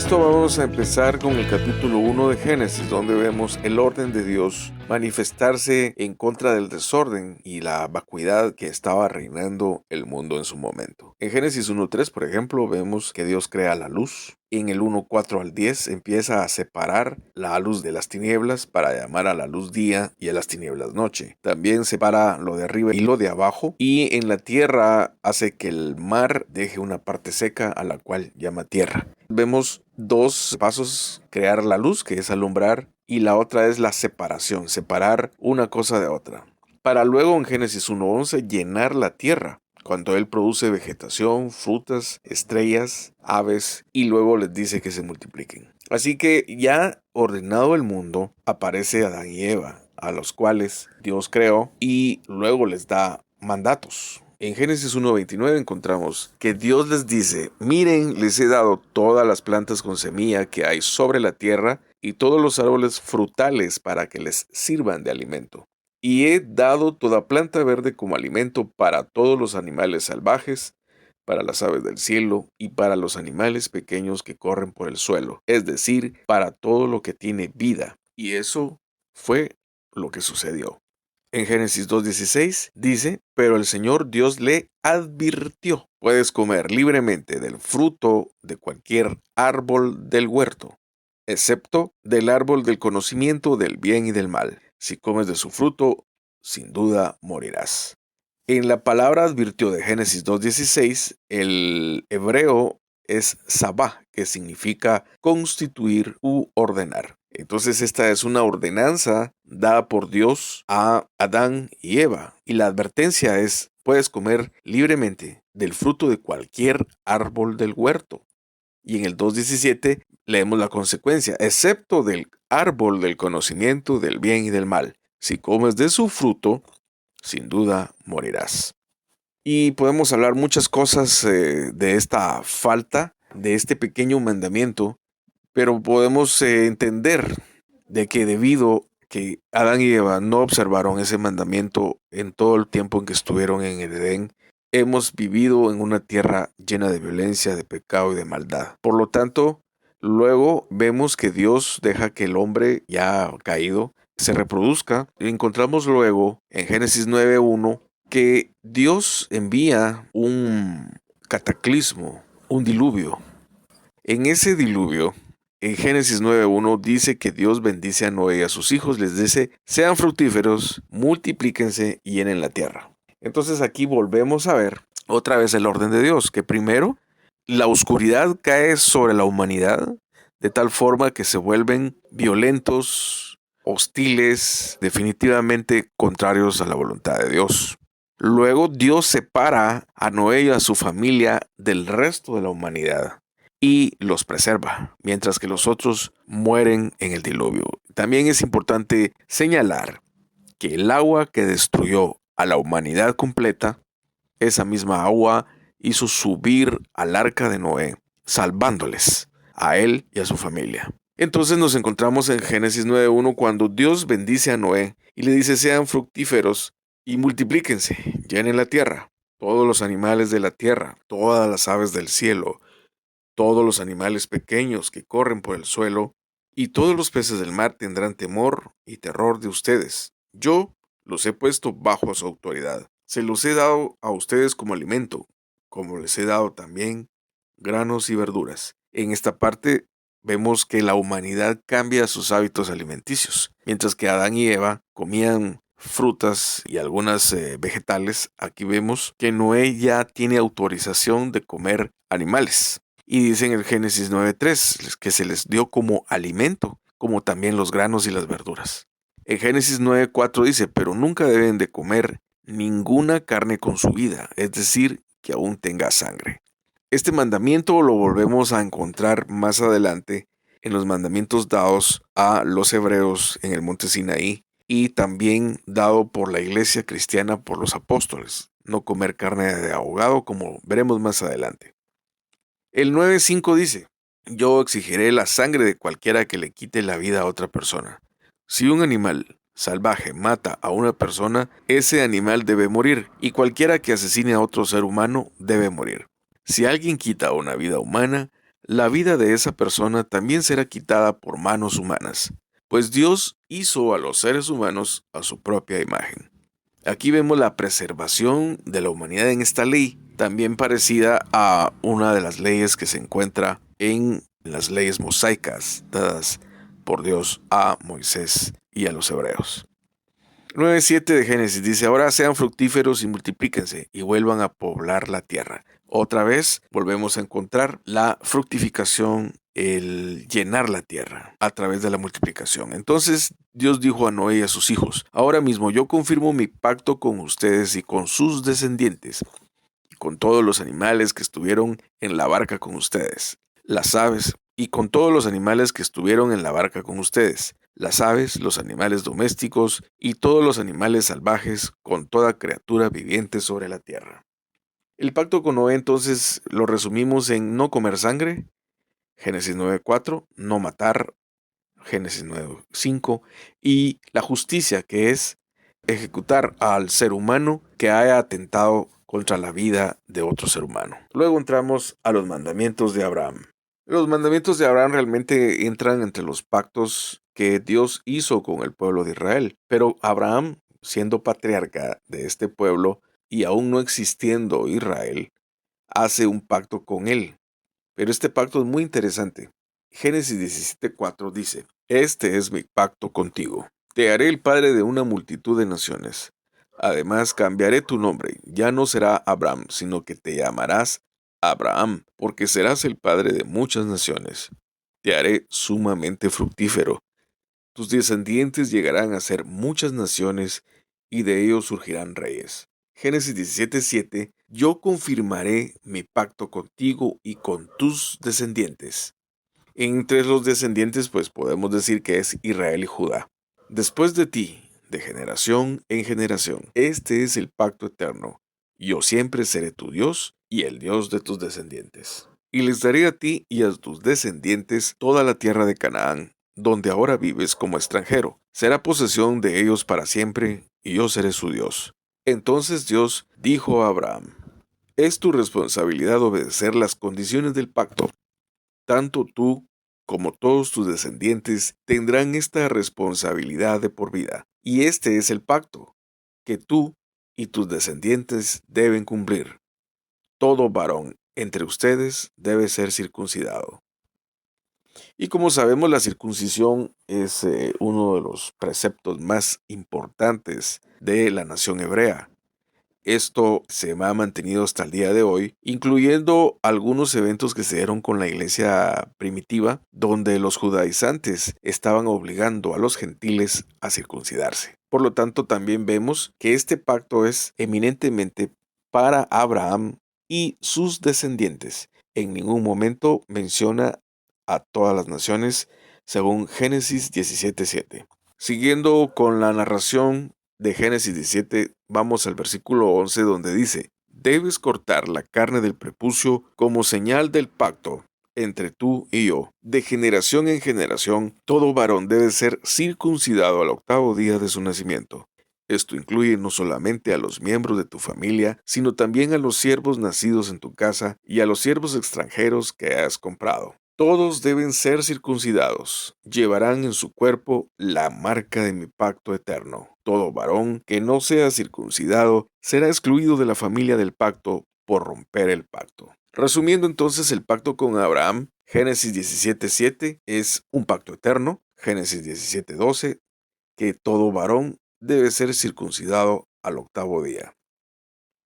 esto vamos a empezar con el capítulo 1 de Génesis, donde vemos el orden de Dios manifestarse en contra del desorden y la vacuidad que estaba reinando el mundo en su momento. En Génesis 1:3, por ejemplo, vemos que Dios crea la luz. En el 1:4 al 10 empieza a separar la luz de las tinieblas para llamar a la luz día y a las tinieblas noche. También separa lo de arriba y lo de abajo, y en la tierra hace que el mar deje una parte seca a la cual llama tierra. Vemos dos pasos: crear la luz, que es alumbrar, y la otra es la separación, separar una cosa de otra. Para luego en Génesis 1:11 llenar la tierra, cuando Él produce vegetación, frutas, estrellas, aves, y luego les dice que se multipliquen. Así que ya ordenado el mundo, aparece Adán y Eva, a los cuales Dios creó y luego les da mandatos. En Génesis 1:29 encontramos que Dios les dice: miren, les he dado todas las plantas con semilla que hay sobre la tierra y todos los árboles frutales para que les sirvan de alimento. Y he dado toda planta verde como alimento para todos los animales salvajes, para las aves del cielo y para los animales pequeños que corren por el suelo, es decir, para todo lo que tiene vida. Y eso fue lo que sucedió. En Génesis 2:16 dice: pero el Señor Dios le advirtió: puedes comer libremente del fruto de cualquier árbol del huerto, excepto del árbol del conocimiento del bien y del mal. Si comes de su fruto, sin duda morirás. En la palabra advirtió de Génesis 2:16, el hebreo es sabá, que significa constituir u ordenar. Entonces esta es una ordenanza dada por Dios a Adán y Eva. Y la advertencia es: puedes comer libremente del fruto de cualquier árbol del huerto. Y en el 2:17 leemos la consecuencia: excepto del árbol del conocimiento del bien y del mal. Si comes de su fruto, sin duda morirás. Y podemos hablar muchas cosas de esta falta, de este pequeño mandamiento, pero podemos entender de que debido que Adán y Eva no observaron ese mandamiento en todo el tiempo en que estuvieron en el Edén, hemos vivido en una tierra llena de violencia, de pecado y de maldad. Por lo tanto, luego vemos que Dios deja que el hombre ya caído se reproduzca. Y encontramos luego en Génesis 9:1 que Dios envía un cataclismo, un diluvio. En ese diluvio, en Génesis 9:1 dice que Dios bendice a Noé y a sus hijos, les dice: sean fructíferos, multiplíquense y llenen la tierra. Entonces aquí volvemos a ver otra vez el orden de Dios, que primero la oscuridad cae sobre la humanidad de tal forma que se vuelven violentos, hostiles, definitivamente contrarios a la voluntad de Dios. Luego Dios separa a Noé y a su familia del resto de la humanidad y los preserva, mientras que los otros mueren en el diluvio. También es importante señalar que el agua que destruyó a la humanidad completa, esa misma agua hizo subir al arca de Noé, salvándoles a él y a su familia. Entonces nos encontramos en Génesis 9:1 cuando Dios bendice a Noé y le dice: sean fructíferos y multiplíquense, llenen la tierra, todos los animales de la tierra, todas las aves del cielo, todos los animales pequeños que corren por el suelo, y todos los peces del mar tendrán temor y terror de ustedes. Yo los he puesto bajo su autoridad. Se los he dado a ustedes como alimento, como les he dado también granos y verduras. En esta parte vemos que la humanidad cambia sus hábitos alimenticios. Mientras que Adán y Eva comían frutas y algunas vegetales, aquí vemos que Noé ya tiene autorización de comer animales. Y dice en el Génesis 9:3 que se les dio como alimento, como también los granos y las verduras. En Génesis 9:4 dice: pero nunca deben de comer ninguna carne con su vida, es decir, que aún tenga sangre. Este mandamiento lo volvemos a encontrar más adelante en los mandamientos dados a los hebreos en el monte Sinaí y también dado por la iglesia cristiana por los apóstoles: no comer carne de ahogado, como veremos más adelante. El 9:5 dice: yo exigiré la sangre de cualquiera que le quite la vida a otra persona. Si un animal salvaje mata a una persona, ese animal debe morir, y cualquiera que asesine a otro ser humano debe morir. Si alguien quita una vida humana, la vida de esa persona también será quitada por manos humanas, pues Dios hizo a los seres humanos a su propia imagen. Aquí vemos la preservación de la humanidad en esta ley, también parecida a una de las leyes que se encuentra en las leyes mosaicas dadas por Dios a Moisés y a los hebreos. 9:7 de Génesis dice: ahora sean fructíferos y multiplíquense y vuelvan a poblar la tierra. Otra vez volvemos a encontrar la fructificación, el llenar la tierra a través de la multiplicación. Entonces Dios dijo a Noé y a sus hijos: ahora mismo yo confirmo mi pacto con ustedes y con sus descendientes, y con todos los animales que estuvieron en la barca con ustedes, las aves, y con todos los animales que estuvieron en la barca con ustedes, las aves, los animales domésticos y todos los animales salvajes, con toda criatura viviente sobre la tierra. El pacto con Noé entonces lo resumimos en no comer sangre, Génesis 9:4, no matar, Génesis 9:5, y la justicia, que es ejecutar al ser humano que haya atentado contra la vida de otro ser humano. Luego entramos a los mandamientos de Abraham. Los mandamientos de Abraham realmente entran entre los pactos que Dios hizo con el pueblo de Israel, pero Abraham, siendo patriarca de este pueblo y aún no existiendo Israel, hace un pacto con él. Pero este pacto es muy interesante. Génesis 17:4 dice: este es mi pacto contigo. Te haré el padre de una multitud de naciones. Además, cambiaré tu nombre. Ya no será Abraham, sino que te llamarás Abraham, porque serás el padre de muchas naciones. Te haré sumamente fructífero. Tus descendientes llegarán a ser muchas naciones, y de ellos surgirán reyes. Génesis 17:7: yo confirmaré mi pacto contigo y con tus descendientes. Entre los descendientes, pues podemos decir que es Israel y Judá. Después de ti, de generación en generación, este es el pacto eterno. Yo siempre seré tu Dios y el Dios de tus descendientes. Y les daré a ti y a tus descendientes toda la tierra de Canaán, donde ahora vives como extranjero. Será posesión de ellos para siempre, y yo seré su Dios. Entonces Dios dijo a Abraham: es tu responsabilidad obedecer las condiciones del pacto. Tanto tú como todos tus descendientes tendrán esta responsabilidad de por vida. Y este es el pacto que tú y tus descendientes deben cumplir. Todo varón entre ustedes debe ser circuncidado. Y como sabemos, la circuncisión es uno de los preceptos más importantes de la nación hebrea. Esto se ha mantenido hasta el día de hoy, incluyendo algunos eventos que se dieron con la iglesia primitiva, donde los judaizantes estaban obligando a los gentiles a circuncidarse. Por lo tanto, también vemos que este pacto es eminentemente para Abraham y sus descendientes. En ningún momento menciona a todas las naciones, según Génesis 17:7. Siguiendo con la narración de Génesis 17, vamos al versículo 11, donde dice: debes cortar la carne del prepucio como señal del pacto entre tú y yo. De generación en generación, todo varón debe ser circuncidado al 8º día de su nacimiento. Esto incluye no solamente a los miembros de tu familia, sino también a los siervos nacidos en tu casa y a los siervos extranjeros que has comprado. Todos deben ser circuncidados. Llevarán en su cuerpo la marca de mi pacto eterno. Todo varón que no sea circuncidado será excluido de la familia del pacto por romper el pacto. Resumiendo entonces el pacto con Abraham, Génesis 17:7 es un pacto eterno. Génesis 17:12, que todo varón debe ser circuncidado al 8º día.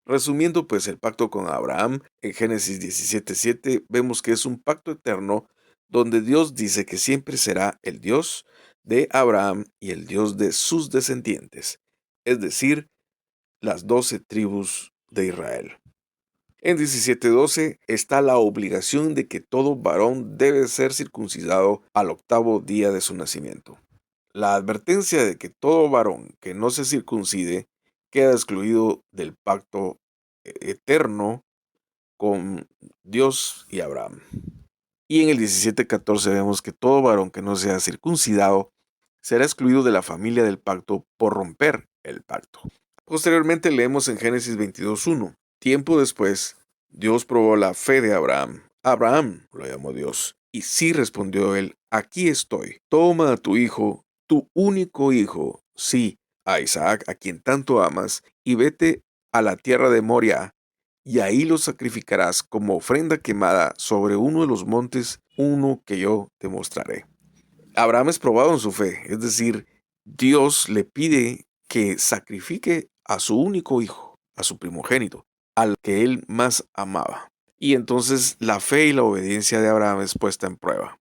Resumiendo pues el pacto con Abraham, en Génesis 17:7 vemos que es un pacto eterno donde Dios dice que siempre será el Dios de Abraham y el Dios de sus descendientes, es decir, las 12 tribus de Israel. En 17:12 está la obligación de que todo varón debe ser circuncidado al 8º día de su nacimiento. La advertencia de que todo varón que no se circuncide queda excluido del pacto eterno con Dios y Abraham. Y en el 17:14 vemos que todo varón que no sea circuncidado será excluido de la familia del pacto por romper el pacto. Posteriormente leemos en Génesis 22:1: tiempo después, Dios probó la fe de Abraham Abraham, lo llamó Dios. Y sí respondió él, aquí estoy. Toma a tu hijo, tu único hijo, sí, a Isaac, a quien tanto amas, y vete a la tierra de Moria, y ahí lo sacrificarás como ofrenda quemada sobre uno de los montes, uno que yo te mostraré. Abraham es probado en su fe, es decir, Dios le pide que sacrifique a su único hijo, a su primogénito, al que él más amaba. Y entonces la fe y la obediencia de Abraham es puesta en prueba.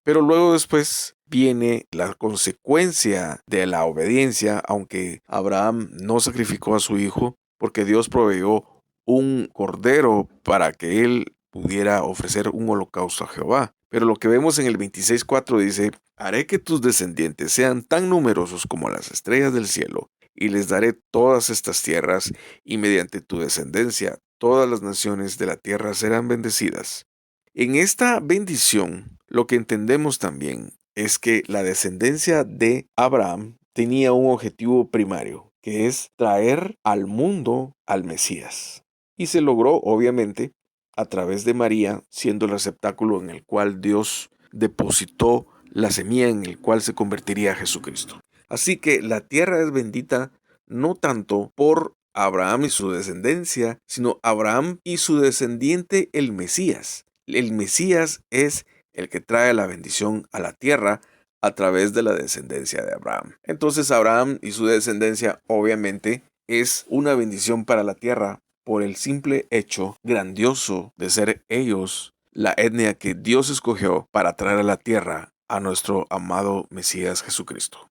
Pero luego después viene la consecuencia de la obediencia, aunque Abraham no sacrificó a su hijo, porque Dios proveyó un cordero para que él pudiera ofrecer un holocausto a Jehová. Pero lo que vemos en el 26:4 dice, haré que tus descendientes sean tan numerosos como las estrellas del cielo, y les daré todas estas tierras, y mediante tu descendencia todas las naciones de la tierra serán bendecidas. En esta bendición, lo que entendemos también es que la descendencia de Abraham tenía un objetivo primario, que es traer al mundo al Mesías. Y se logró, obviamente, a través de María, siendo el receptáculo en el cual Dios depositó la semilla en el cual se convertiría a Jesucristo. Así que la tierra es bendita no tanto por Abraham y su descendencia, sino Abraham y su descendiente, el Mesías. El Mesías es el que trae la bendición a la tierra a través de la descendencia de Abraham. Entonces Abraham y su descendencia obviamente es una bendición para la tierra por el simple hecho grandioso de ser ellos la etnia que Dios escogió para traer a la tierra a nuestro amado Mesías Jesucristo.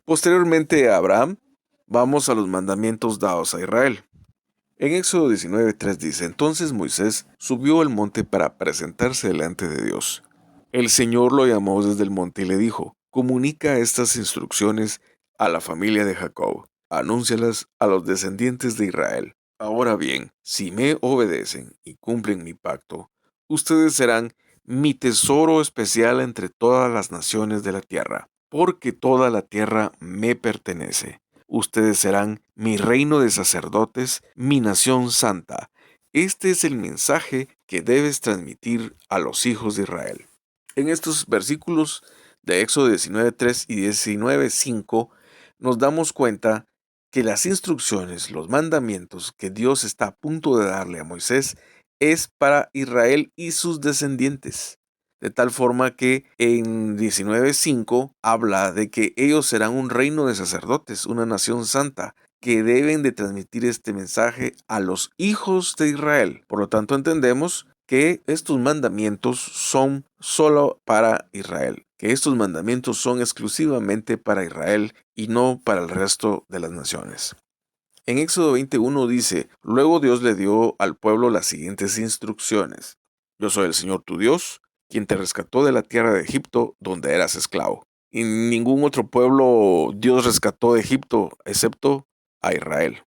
Posteriormente a Abraham, vamos a los mandamientos dados a Israel. En Éxodo 19:3 dice, entonces Moisés subió al monte para presentarse delante de Dios. El Señor lo llamó desde el monte y le dijo, comunica estas instrucciones a la familia de Jacob, anúncialas a los descendientes de Israel. Ahora bien, si me obedecen y cumplen mi pacto, ustedes serán mi tesoro especial entre todas las naciones de la tierra, porque toda la tierra me pertenece. Ustedes serán mi reino de sacerdotes, mi nación santa. Este es el mensaje que debes transmitir a los hijos de Israel. En estos versículos de Éxodo 19:3 y 19:5 nos damos cuenta que las instrucciones, los mandamientos que Dios está a punto de darle a Moisés es para Israel y sus descendientes. De tal forma que en 19:5 habla de que ellos serán un reino de sacerdotes, una nación santa, que deben de transmitir este mensaje a los hijos de Israel. Por lo tanto, entendemos que estos mandamientos son solo para Israel, que estos mandamientos son exclusivamente para Israel y no para el resto de las naciones. En Éxodo 21 dice, luego Dios le dio al pueblo las siguientes instrucciones. Yo soy el Señor tu Dios, quien te rescató de la tierra de Egipto, donde eras esclavo. Y ningún otro pueblo Dios rescató de Egipto, excepto a Israel.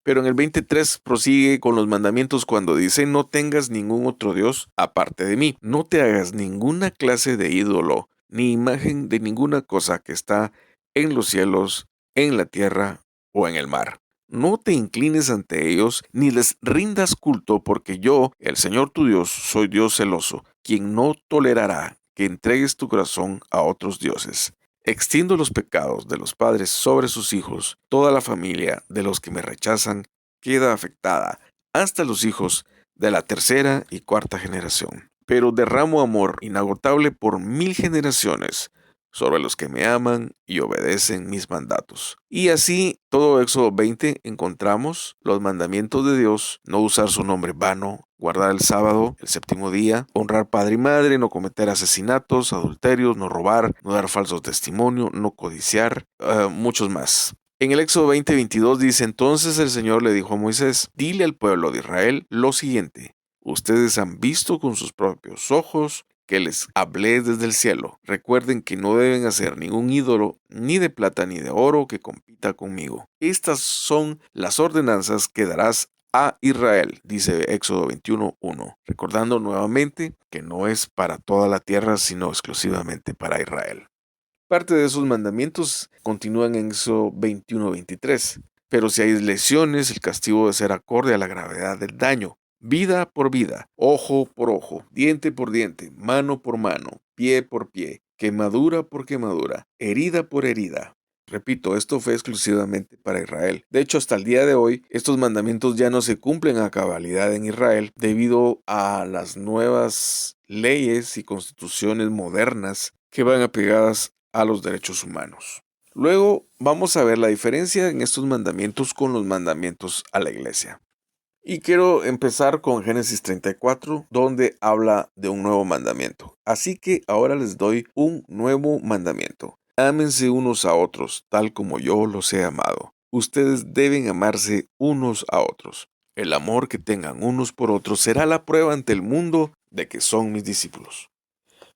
Pero en el 23 prosigue con los mandamientos cuando dice, no tengas ningún otro Dios aparte de mí. No te hagas ninguna clase de ídolo, ni imagen de ninguna cosa que está en los cielos, en la tierra o en el mar. No te inclines ante ellos, ni les rindas culto, porque yo, el Señor tu Dios, soy Dios celoso, quien no tolerará que entregues tu corazón a otros dioses. Extiendo los pecados de los padres sobre sus hijos. Toda la familia de los que me rechazan queda afectada, hasta los hijos de la tercera y cuarta generación. Pero derramo amor inagotable por 1000 generaciones sobre los que me aman y obedecen mis mandatos. Y así, todo Éxodo 20 encontramos los mandamientos de Dios: no usar su nombre vano, guardar el sábado, el séptimo día, honrar padre y madre, no cometer asesinatos, adulterios, no robar, no dar falso testimonio, no codiciar, muchos más. En el Éxodo 20:22 dice, entonces el Señor le dijo a Moisés, dile al pueblo de Israel lo siguiente, ustedes han visto con sus propios ojos que les hablé desde el cielo. Recuerden que no deben hacer ningún ídolo, ni de plata ni de oro, que compita conmigo. Estas son las ordenanzas que darás a Israel, dice Éxodo 21:1, recordando nuevamente que no es para toda la tierra, sino exclusivamente para Israel. Parte de esos mandamientos continúan en Éxodo 21:23. Pero si hay lesiones, el castigo debe ser acorde a la gravedad del daño. vida por vida, ojo por ojo, diente por diente, mano por mano, pie por pie, quemadura por quemadura, herida por herida. Repito, esto fue exclusivamente para Israel. De hecho, hasta el día de hoy, estos mandamientos ya no se cumplen a cabalidad en Israel debido a las nuevas leyes y constituciones modernas que van apegadas a los derechos humanos. Luego vamos a ver la diferencia en estos mandamientos con los mandamientos a la iglesia. Y quiero empezar con Génesis 34, donde habla de un nuevo mandamiento. Así que ahora les doy un nuevo mandamiento. Ámense unos a otros, tal como yo los he amado. Ustedes deben amarse unos a otros. El amor que tengan unos por otros será la prueba ante el mundo de que son mis discípulos.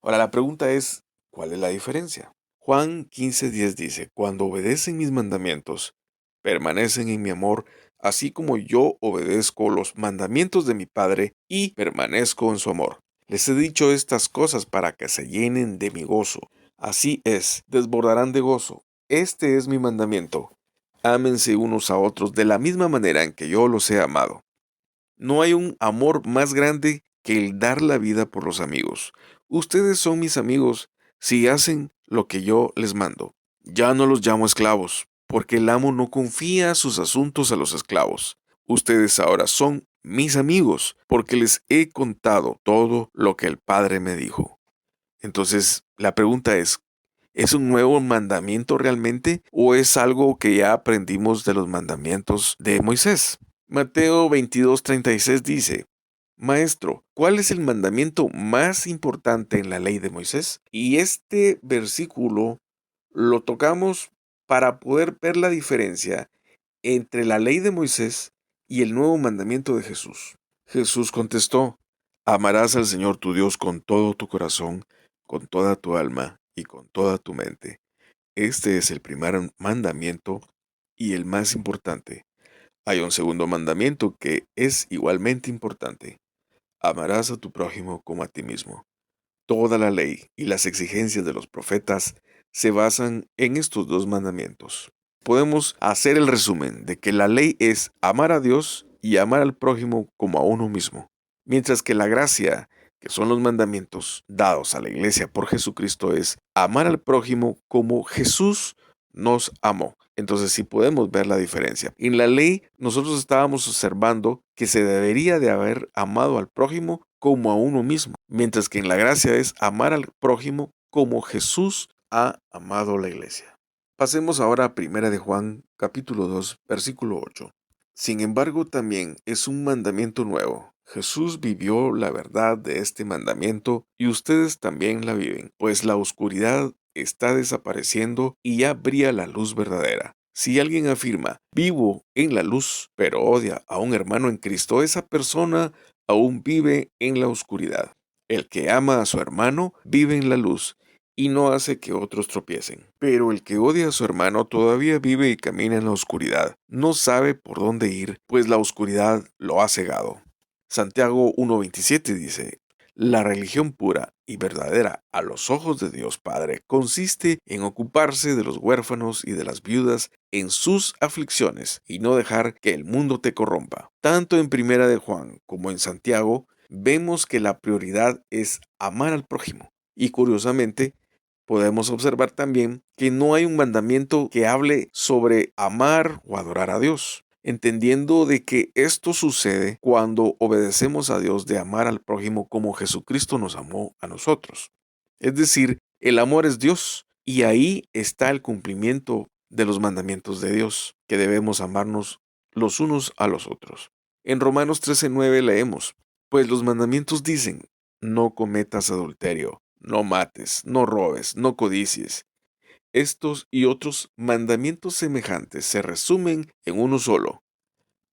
Ahora la pregunta es, ¿cuál es la diferencia? Juan 15:10 dice, cuando obedecen mis mandamientos, permanecen en mi amor, así como yo obedezco los mandamientos de mi Padre y permanezco en su amor. Les he dicho estas cosas para que se llenen de mi gozo. Así es, desbordarán de gozo. Este es mi mandamiento. Ámense unos a otros de la misma manera en que yo los he amado. No hay un amor más grande que el dar la vida por los amigos. Ustedes son mis amigos si hacen lo que yo les mando. Ya no los llamo esclavos, porque el amo no confía sus asuntos a los esclavos. Ustedes ahora son mis amigos, porque les he contado todo lo que el Padre me dijo. Entonces, la pregunta ¿es un nuevo mandamiento realmente o es algo que ya aprendimos de los mandamientos de Moisés? Mateo 22:36 dice, Maestro, ¿cuál es el mandamiento más importante en la ley de Moisés? Y este versículo lo tocamos para poder ver la diferencia entre la ley de Moisés y el nuevo mandamiento de Jesús. Jesús contestó, amarás al Señor tu Dios con todo tu corazón, con toda tu alma y con toda tu mente. Este es el primer mandamiento y el más importante. Hay un segundo mandamiento que es igualmente importante. Amarás a tu prójimo como a ti mismo. Toda la ley y las exigencias de los profetas se basan en estos dos mandamientos. Podemos hacer el resumen de que la ley es amar a Dios y amar al prójimo como a uno mismo, mientras que la gracia, que son los mandamientos dados a la iglesia por Jesucristo, es amar al prójimo como Jesús nos amó. Entonces sí podemos ver la diferencia. En la ley nosotros estábamos observando que se debería de haber amado al prójimo como a uno mismo, mientras que en la gracia es amar al prójimo como Jesús ha amado a la iglesia. Pasemos ahora a 1 de Juan, capítulo 2, versículo 8. Sin embargo, también es un mandamiento nuevo. Jesús vivió la verdad de este mandamiento y ustedes también la viven, pues la oscuridad está desapareciendo y ya brilla la luz verdadera. Si alguien afirma, vivo en la luz, pero odia a un hermano en Cristo, esa persona aún vive en la oscuridad. El que ama a su hermano vive en la luz y no hace que otros tropiecen. Pero el que odia a su hermano todavía vive y camina en la oscuridad. No sabe por dónde ir, pues la oscuridad lo ha cegado. Santiago 1:27 dice, la religión pura y verdadera a los ojos de Dios Padre consiste en ocuparse de los huérfanos y de las viudas en sus aflicciones y no dejar que el mundo te corrompa. Tanto en Primera de Juan como en Santiago vemos que la prioridad es amar al prójimo. Y curiosamente, podemos observar también que no hay un mandamiento que hable sobre amar o adorar a Dios, entendiendo de que esto sucede cuando obedecemos a Dios de amar al prójimo como Jesucristo nos amó a nosotros. Es decir, el amor es Dios y ahí está el cumplimiento de los mandamientos de Dios, que debemos amarnos los unos a los otros. En Romanos 13:9 leemos, pues los mandamientos dicen, no cometas adulterio, no mates, no robes, no codicies. Estos y otros mandamientos semejantes se resumen en uno solo.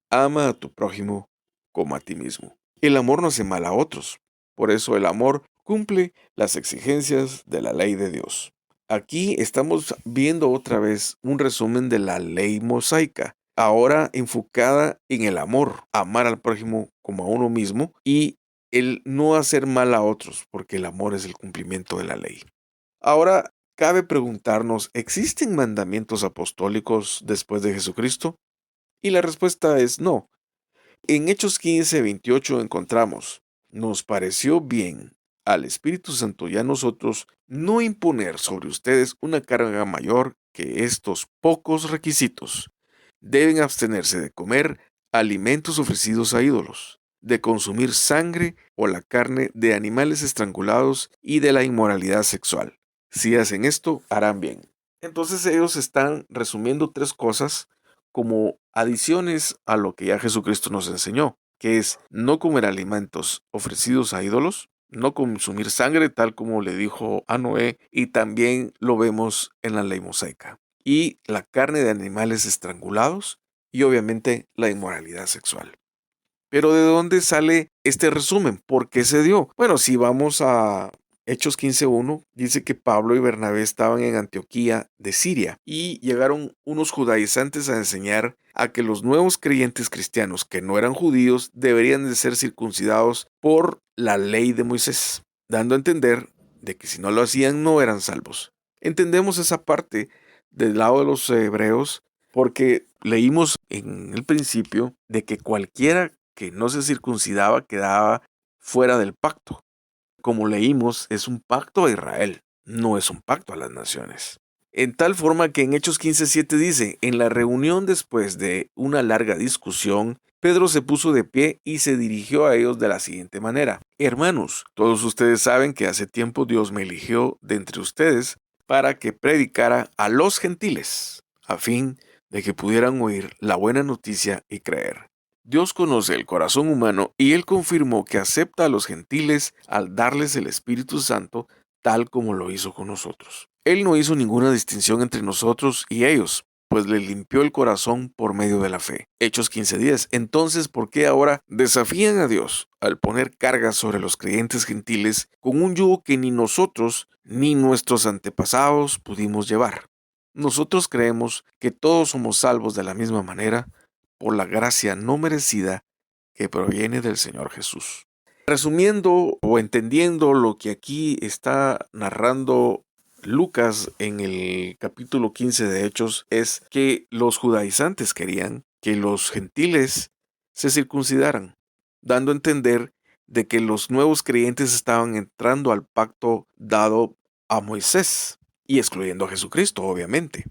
Ama a tu prójimo como a ti mismo. El amor no hace mal a otros. Por eso el amor cumple las exigencias de la ley de Dios. Aquí estamos viendo otra vez un resumen de la ley mosaica, ahora enfocada en el amor, amar al prójimo como a uno mismo y el no hacer mal a otros, porque el amor es el cumplimiento de la ley. Ahora, cabe preguntarnos, ¿existen mandamientos apostólicos después de Jesucristo? Y la respuesta es no. En Hechos 15:28 encontramos, nos pareció bien al Espíritu Santo y a nosotros no imponer sobre ustedes una carga mayor que estos pocos requisitos. Deben abstenerse de comer alimentos ofrecidos a ídolos, de consumir sangre o la carne de animales estrangulados y de la inmoralidad sexual. Si hacen esto, harán bien. Entonces ellos están resumiendo tres cosas como adiciones a lo que ya Jesucristo nos enseñó, que es no comer alimentos ofrecidos a ídolos, no consumir sangre tal como le dijo a Noé, y también lo vemos en la ley mosaica, y la carne de animales estrangulados y obviamente la inmoralidad sexual. Pero ¿de dónde sale este resumen? ¿Por qué se dio? Bueno, si vamos a Hechos 15:1, dice que Pablo y Bernabé estaban en Antioquía de Siria y llegaron unos judaizantes a enseñar a que los nuevos creyentes cristianos que no eran judíos deberían de ser circuncidados por la ley de Moisés, dando a entender de que si no lo hacían no eran salvos. Entendemos esa parte del lado de los hebreos porque leímos en el principio de que cualquiera que no se circuncidaba quedaba fuera del pacto. Como leímos, es un pacto a Israel, no es un pacto a las naciones. En tal forma que en Hechos 15:7 dice, en la reunión después de una larga discusión, Pedro se puso de pie y se dirigió a ellos de la siguiente manera. Hermanos, todos ustedes saben que hace tiempo Dios me eligió de entre ustedes para que predicara a los gentiles, a fin de que pudieran oír la buena noticia y creer. Dios conoce el corazón humano y Él confirmó que acepta a los gentiles al darles el Espíritu Santo tal como lo hizo con nosotros. Él no hizo ninguna distinción entre nosotros y ellos, pues le limpió el corazón por medio de la fe. Hechos 15:10. Entonces, ¿por qué ahora desafían a Dios al poner cargas sobre los creyentes gentiles con un yugo que ni nosotros ni nuestros antepasados pudimos llevar? Nosotros creemos que todos somos salvos de la misma manera, por la gracia no merecida que proviene del Señor Jesús. Resumiendo o entendiendo lo que aquí está narrando Lucas en el capítulo 15 de Hechos, es que los judaizantes querían que los gentiles se circuncidaran, dando a entender de que los nuevos creyentes estaban entrando al pacto dado a Moisés y excluyendo a Jesucristo, obviamente.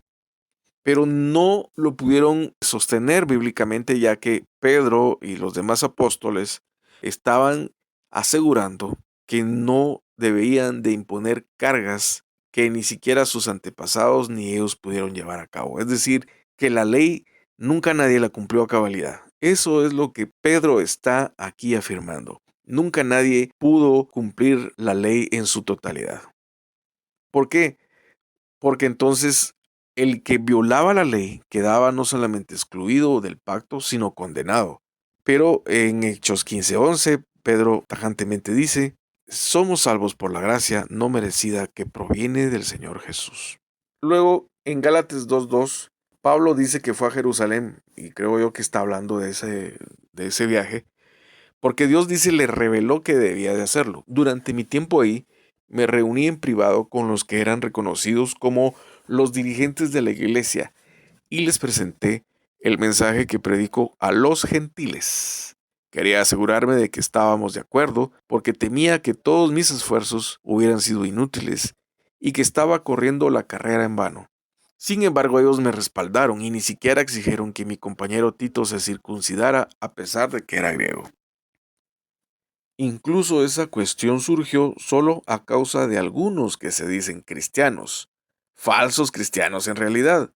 Pero no lo pudieron sostener bíblicamente, ya que Pedro y los demás apóstoles estaban asegurando que no debían de imponer cargas que ni siquiera sus antepasados ni ellos pudieron llevar a cabo. Es decir, que la ley nunca nadie la cumplió a cabalidad. Eso es lo que Pedro está aquí afirmando. Nunca nadie pudo cumplir la ley en su totalidad. ¿Por qué? Porque entonces el que violaba la ley quedaba no solamente excluido del pacto, sino condenado. Pero en Hechos 15:11, Pedro tajantemente dice, somos salvos por la gracia no merecida que proviene del Señor Jesús. Luego, en Gálatas 2:2, Pablo dice que fue a Jerusalén, y creo yo que está hablando de ese viaje, porque Dios dice le reveló que debía de hacerlo. Durante mi tiempo ahí, me reuní en privado con los que eran reconocidos como los dirigentes de la iglesia y les presenté el mensaje que predico a los gentiles. Quería asegurarme de que estábamos de acuerdo porque temía que todos mis esfuerzos hubieran sido inútiles y que estaba corriendo la carrera en vano. Sin embargo, ellos me respaldaron y ni siquiera exigieron que mi compañero Tito se circuncidara a pesar de que era griego. Incluso esa cuestión surgió solo a causa de algunos que se dicen cristianos, falsos cristianos en realidad,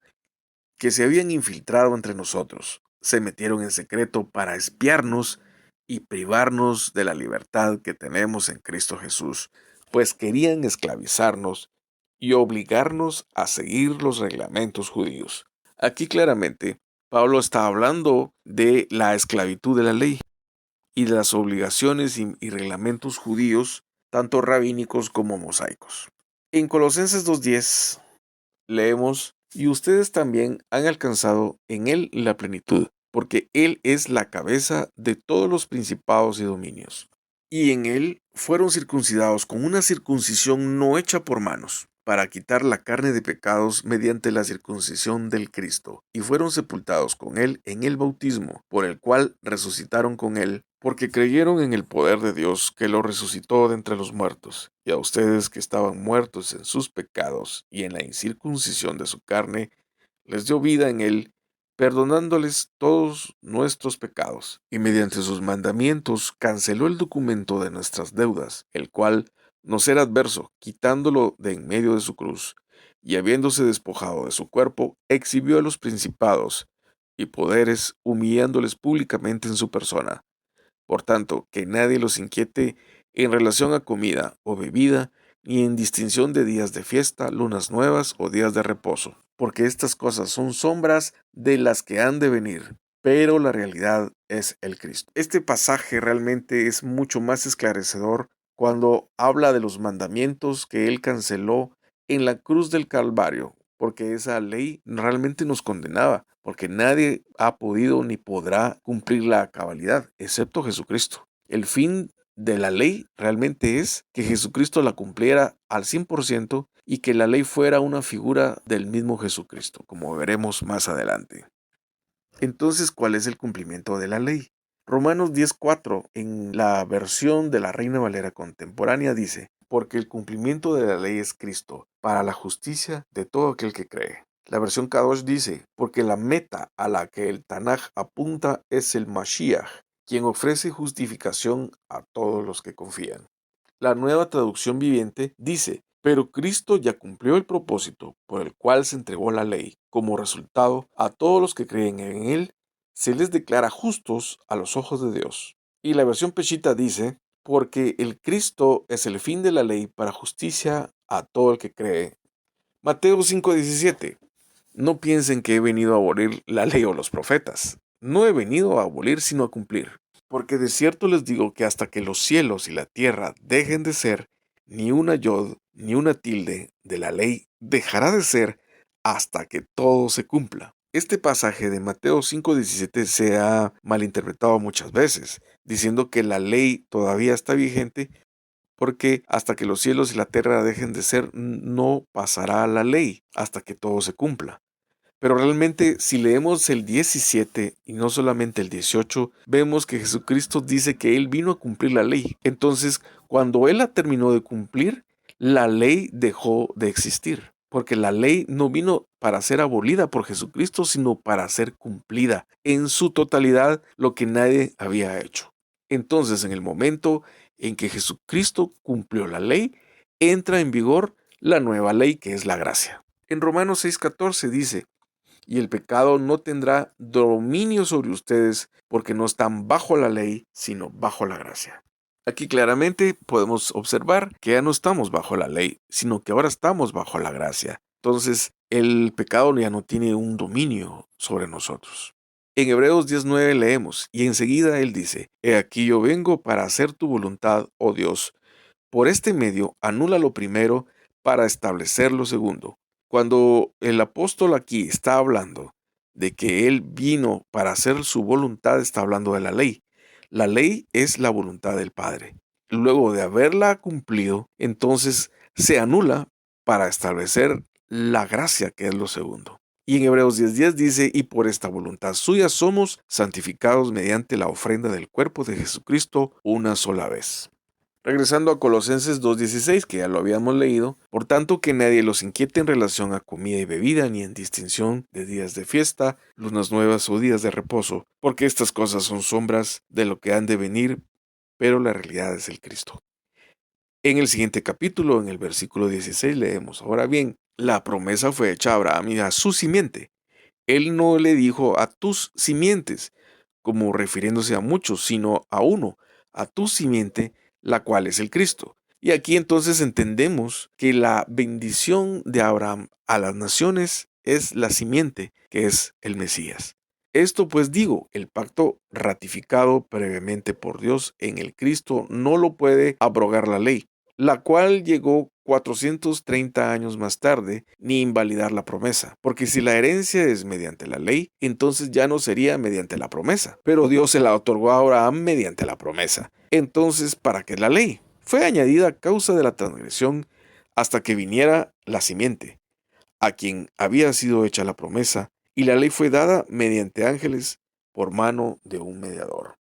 que se habían infiltrado entre nosotros, se metieron en secreto para espiarnos y privarnos de la libertad que tenemos en Cristo Jesús, pues querían esclavizarnos y obligarnos a seguir los reglamentos judíos. Aquí claramente, Pablo está hablando de la esclavitud de la ley y de las obligaciones y reglamentos judíos, tanto rabínicos como mosaicos. En Colosenses 2:10 leemos, y ustedes también han alcanzado en él la plenitud, porque él es la cabeza de todos los principados y dominios. Y en él fueron circuncidados con una circuncisión no hecha por manos, para quitar la carne de pecados mediante la circuncisión del Cristo, y fueron sepultados con él en el bautismo, por el cual resucitaron con él, porque creyeron en el poder de Dios que lo resucitó de entre los muertos. Y a ustedes que estaban muertos en sus pecados y en la incircuncisión de su carne, les dio vida en él, perdonándoles todos nuestros pecados, y mediante sus mandamientos canceló el documento de nuestras deudas, el cual nos era adverso, quitándolo de en medio de su cruz, y habiéndose despojado de su cuerpo, exhibió a los principados y poderes, humillándoles públicamente en su persona. Por tanto, que nadie los inquiete en relación a comida o bebida, ni en distinción de días de fiesta, lunas nuevas o días de reposo, porque estas cosas son sombras de las que han de venir, pero la realidad es el Cristo. Este pasaje realmente es mucho más esclarecedor cuando habla de los mandamientos que Él canceló en la cruz del Calvario, porque esa ley realmente nos condenaba, porque nadie ha podido ni podrá cumplirla a cabalidad, excepto Jesucristo. El fin de la ley realmente es que Jesucristo la cumpliera al 100% y que la ley fuera una figura del mismo Jesucristo, como veremos más adelante. Entonces, ¿cuál es el cumplimiento de la ley? Romanos 10:4, en la versión de la Reina Valera contemporánea, dice: porque el cumplimiento de la ley es Cristo, para la justicia de todo aquel que cree. La versión Kadosh dice: porque la meta a la que el Tanaj apunta es el Mashiach, quien ofrece justificación a todos los que confían. La Nueva Traducción Viviente dice: pero Cristo ya cumplió el propósito por el cual se entregó la ley. Como resultado, a todos los que creen en Él, se les declara justos a los ojos de Dios. Y la versión Peshita dice: porque el Cristo es el fin de la ley para justicia a todo el que cree. Mateo 5:17. No piensen que he venido a abolir la ley o los profetas. No he venido a abolir sino a cumplir. Porque de cierto les digo que hasta que los cielos y la tierra dejen de ser, ni una yod ni una tilde de la ley dejará de ser hasta que todo se cumpla. Este pasaje de Mateo 5:17 se ha malinterpretado muchas veces, diciendo que la ley todavía está vigente porque hasta que los cielos y la tierra dejen de ser, no pasará la ley hasta que todo se cumpla. Pero realmente, si leemos el 17 y no solamente el 18, vemos que Jesucristo dice que Él vino a cumplir la ley. Entonces, cuando Él la terminó de cumplir, la ley dejó de existir. Porque la ley no vino para ser abolida por Jesucristo, sino para ser cumplida en su totalidad, lo que nadie había hecho. Entonces, en el momento en que Jesucristo cumplió la ley, entra en vigor la nueva ley, que es la gracia. En Romanos 6:14 dice: y el pecado no tendrá dominio sobre ustedes, porque no están bajo la ley, sino bajo la gracia. Aquí claramente podemos observar que ya no estamos bajo la ley, sino que ahora estamos bajo la gracia. Entonces, el pecado ya no tiene un dominio sobre nosotros. En Hebreos 10:9 leemos: y enseguida él dice: he aquí yo vengo para hacer tu voluntad, oh Dios. Por este medio anula lo primero para establecer lo segundo. Cuando el apóstol aquí está hablando de que él vino para hacer su voluntad, está hablando de la ley. La ley es la voluntad del Padre. Luego de haberla cumplido, entonces se anula para establecer la gracia, que es lo segundo. Y en Hebreos 10:10 dice: y por esta voluntad suya somos santificados mediante la ofrenda del cuerpo de Jesucristo una sola vez. Regresando a Colosenses 2:16, que ya lo habíamos leído: por tanto que nadie los inquiete en relación a comida y bebida, ni en distinción de días de fiesta, lunas nuevas o días de reposo, porque estas cosas son sombras de lo que han de venir, pero la realidad es el Cristo. En el siguiente capítulo, en el versículo 16, leemos: ahora bien, la promesa fue hecha a Abraham y a su simiente. Él no le dijo a tus simientes, como refiriéndose a muchos, sino a uno, a tu simiente, la cual es el Cristo. Y aquí entonces entendemos que la bendición de Abraham a las naciones es la simiente, que es el Mesías. Esto pues digo, el pacto ratificado previamente por Dios en el Cristo no lo puede abrogar la ley, la cual llegó 430 años más tarde, ni invalidar la promesa, porque si la herencia es mediante la ley, entonces ya no sería mediante la promesa, pero Dios se la otorgó a Abraham mediante la promesa. Entonces, ¿para qué la ley? Fue añadida a causa de la transgresión hasta que viniera la simiente, a quien había sido hecha la promesa, y la ley fue dada mediante ángeles por mano de un mediador.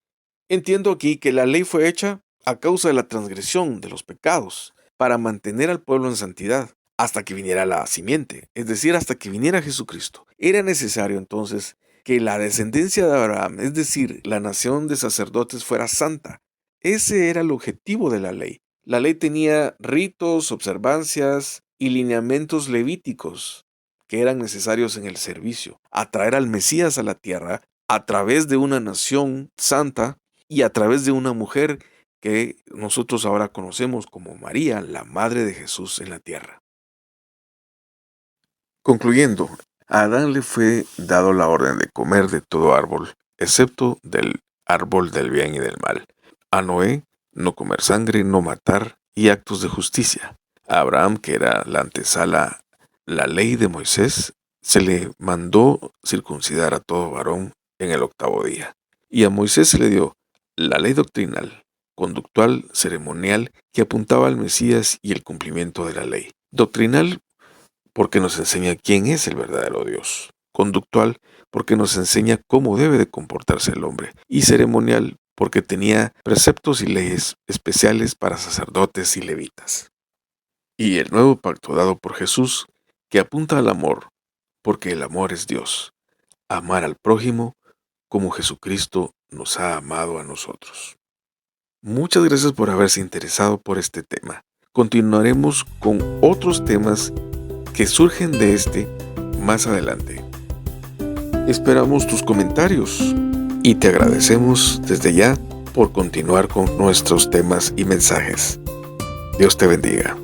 Entiendo aquí que la ley fue hecha a causa de la transgresión de los pecados, para mantener al pueblo en santidad, hasta que viniera la simiente, es decir, hasta que viniera Jesucristo. Era necesario entonces que la descendencia de Abraham, es decir, la nación de sacerdotes, fuera santa. Ese era el objetivo de la ley. La ley tenía ritos, observancias y lineamientos levíticos que eran necesarios en el servicio, atraer al Mesías a la tierra a través de una nación santa y a través de una mujer que nosotros ahora conocemos como María, la madre de Jesús en la tierra. Concluyendo, a Adán le fue dado la orden de comer de todo árbol, excepto del árbol del bien y del mal. A Noé, no comer sangre, no matar y actos de justicia. A Abraham, que era la antesala, la ley de Moisés, se le mandó circuncidar a todo varón en el 8º día. Y a Moisés se le dio la ley doctrinal, conductual, ceremonial, que apuntaba al Mesías y el cumplimiento de la ley. Doctrinal, porque nos enseña quién es el verdadero Dios. Conductual, porque nos enseña cómo debe de comportarse el hombre. Y ceremonial, porque tenía preceptos y leyes especiales para sacerdotes y levitas. Y el nuevo pacto dado por Jesús, que apunta al amor, porque el amor es Dios. Amar al prójimo como Jesucristo nos ha amado a nosotros. Muchas gracias por haberse interesado por este tema. Continuaremos con otros temas que surgen de este más adelante. Esperamos tus comentarios y te agradecemos desde ya por continuar con nuestros temas y mensajes. Dios te bendiga.